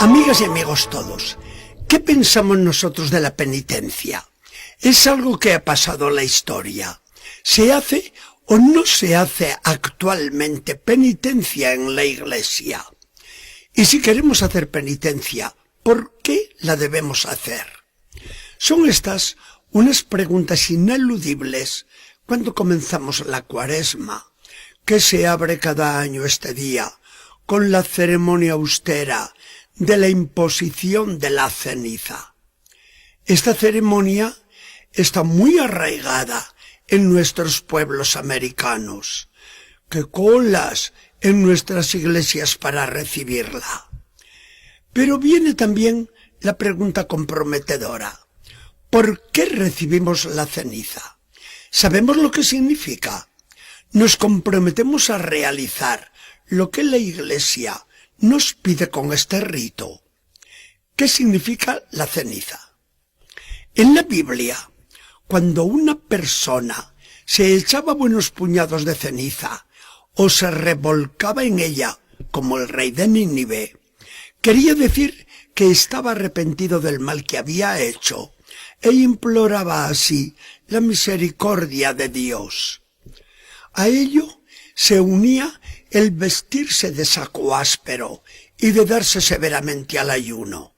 Amigas y amigos todos, ¿qué pensamos nosotros de la penitencia? ¿Es algo que ha pasado en la historia? ¿Se hace o no se hace actualmente penitencia en la Iglesia? Y si queremos hacer penitencia, ¿por qué la debemos hacer? Son estas unas preguntas ineludibles cuando comenzamos la Cuaresma, que se abre cada año este día con la ceremonia austera de la imposición de la ceniza. Esta ceremonia está muy arraigada en nuestros pueblos americanos. ¡Qué colas en nuestras iglesias para recibirla! Pero viene también la pregunta comprometedora. ¿Por qué recibimos la ceniza? ¿Sabemos lo que significa? Nos comprometemos a realizar lo que la Iglesia nos pide con este rito. ¿Qué significa la ceniza? En la Biblia, cuando una persona se echaba buenos puñados de ceniza o se revolcaba en ella como el rey de Nínive, quería decir que estaba arrepentido del mal que había hecho e imploraba así la misericordia de Dios. A ello se unía el vestirse de saco áspero y de darse severamente al ayuno.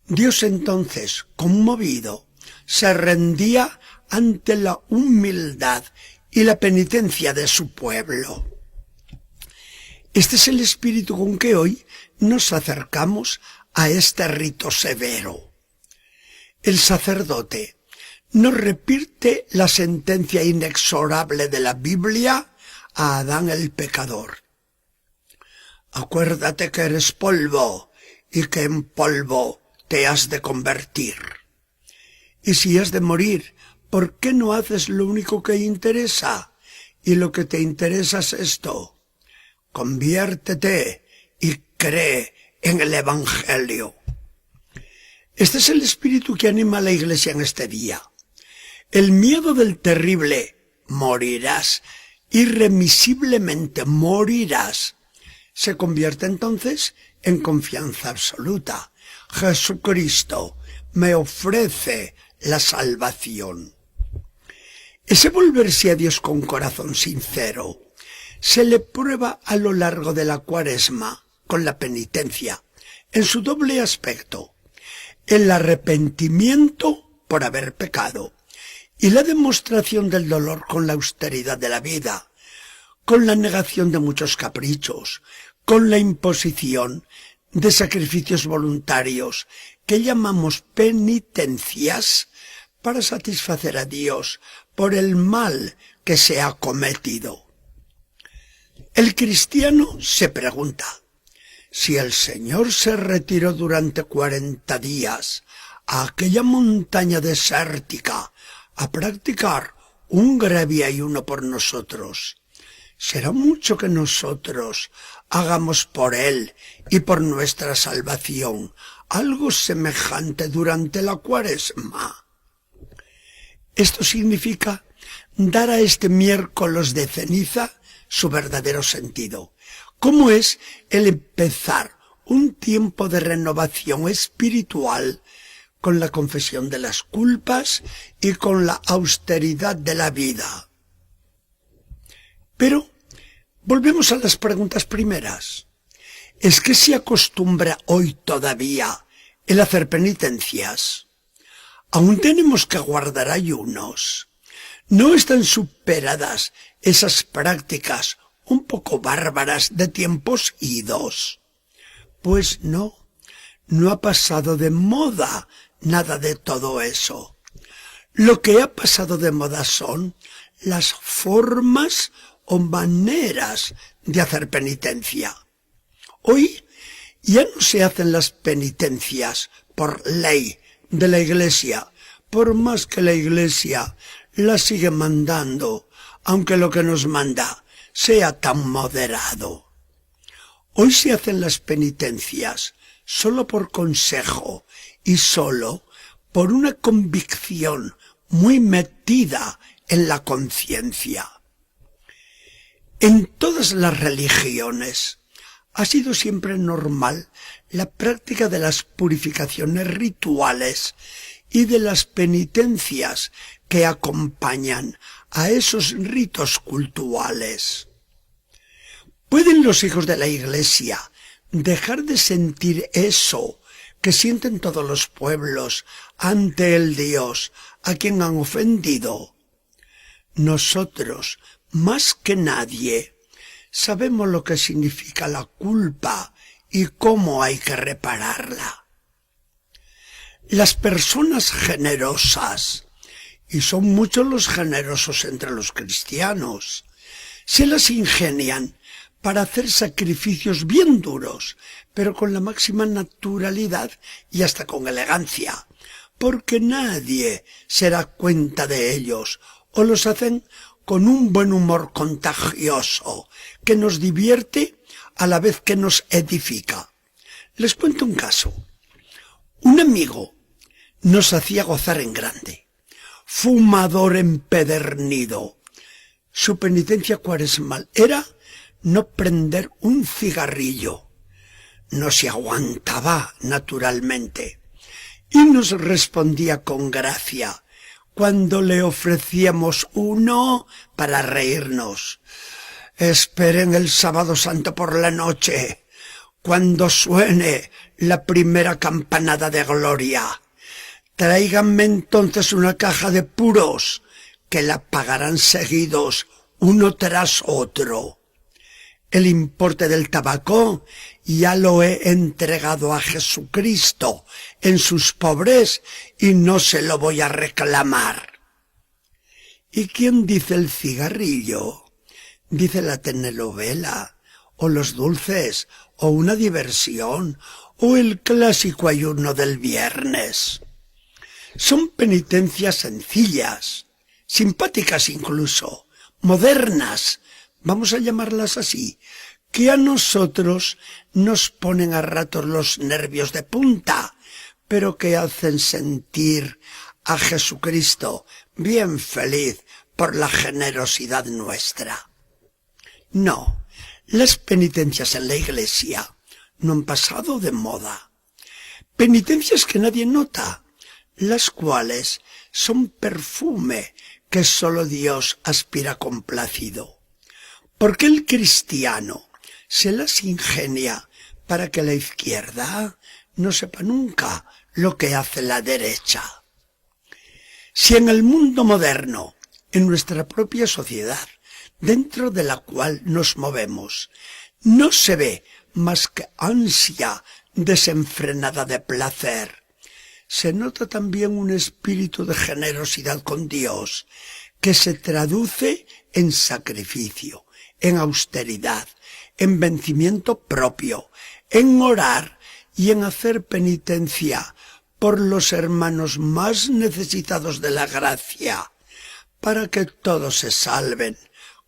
Dios entonces, conmovido, se rendía ante la humildad y la penitencia de su pueblo. Este es el espíritu con que hoy nos acercamos a este rito severo. El sacerdote nos repite la sentencia inexorable de la Biblia a Adán el pecador. Acuérdate que eres polvo y que en polvo te has de convertir. Y si has de morir, ¿por qué no haces lo único que interesa? Y lo que te interesa es esto: conviértete y cree en el Evangelio. Este es el espíritu que anima a la Iglesia en este día. El miedo del terrible morirás, irremisiblemente morirás, se convierte entonces en confianza absoluta. Jesucristo me ofrece la salvación. Ese volverse a Dios con corazón sincero se le prueba a lo largo de la Cuaresma con la penitencia, en su doble aspecto: el arrepentimiento por haber pecado y la demostración del dolor con la austeridad de la vida, con la negación de muchos caprichos, con la imposición de sacrificios voluntarios que llamamos penitencias para satisfacer a Dios por el mal que se ha cometido. El cristiano se pregunta: si el Señor se retiró durante 40 días a aquella montaña desértica a practicar un grave ayuno por nosotros, ¿será mucho que nosotros hagamos por Él y por nuestra salvación algo semejante durante la Cuaresma? Esto significa dar a este miércoles de ceniza su verdadero sentido. ¿Cómo es el empezar un tiempo de renovación espiritual con la confesión de las culpas y con la austeridad de la vida? Pero volvemos a las preguntas primeras. ¿Es que se acostumbra hoy todavía el hacer penitencias? ¿Aún tenemos que guardar ayunos? ¿No están superadas esas prácticas un poco bárbaras de tiempos idos? Pues no ha pasado de moda nada de todo eso. Lo que ha pasado de moda son las formas o maneras de hacer penitencia. Hoy ya no se hacen las penitencias por ley de la Iglesia, por más que la Iglesia las sigue mandando, aunque lo que nos manda sea tan moderado. Hoy se hacen las penitencias solo por consejo y solo por una convicción muy metida en la conciencia. En todas las religiones Ha sido siempre normal la práctica de las purificaciones rituales y de las penitencias que acompañan a esos ritos cultuales. ¿Pueden los hijos de la Iglesia dejar de sentir eso que sienten todos los pueblos ante el Dios a quien han ofendido? Nosotros, más que nadie, sabemos lo que significa la culpa y cómo hay que repararla. Las personas generosas, y son muchos los generosos entre los cristianos, se las ingenian para hacer sacrificios bien duros, pero con la máxima naturalidad y hasta con elegancia, porque nadie se da cuenta de ellos, o los hacen con un buen humor contagioso, que nos divierte a la vez que nos edifica. Les cuento un caso. Un amigo nos hacía gozar en grande, fumador empedernido. Su penitencia cuaresmal era no prender un cigarrillo. No se aguantaba naturalmente y nos respondía con gracia cuando le ofrecíamos uno para reírnos. Esperen el sábado santo por la noche, cuando suene la primera campanada de gloria. Tráiganme entonces una caja de puros, que la pagarán seguidos uno tras otro. El importe del tabaco ya lo he entregado a Jesucristo en sus pobres y no se lo voy a reclamar. ¿Y quién dice el cigarrillo? Dice la telenovela, o los dulces, o una diversión, o el clásico ayuno del viernes. Son penitencias sencillas, simpáticas incluso, modernas, vamos a llamarlas así, que a nosotros nos ponen a ratos los nervios de punta, pero que hacen sentir a Jesucristo bien feliz por la generosidad nuestra. No, las penitencias en la Iglesia no han pasado de moda. Penitencias que nadie nota, las cuales son perfume que solo Dios aspira complacido. Porque el cristiano se las ingenia para que la izquierda no sepa nunca lo que hace la derecha. Si en el mundo moderno, en nuestra propia sociedad, dentro de la cual nos movemos, no se ve más que ansia desenfrenada de placer, se nota también un espíritu de generosidad con Dios, que se traduce en sacrificio, en austeridad, en vencimiento propio, en orar y en hacer penitencia por los hermanos más necesitados de la gracia, para que todos se salven,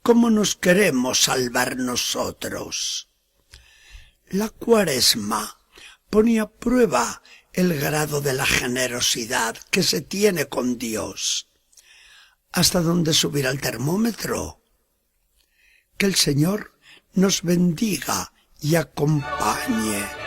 como nos queremos salvar nosotros. La Cuaresma ponía a prueba el grado de la generosidad que se tiene con Dios. ¿Hasta dónde subirá el termómetro? Que el Señor nos bendiga y acompañe.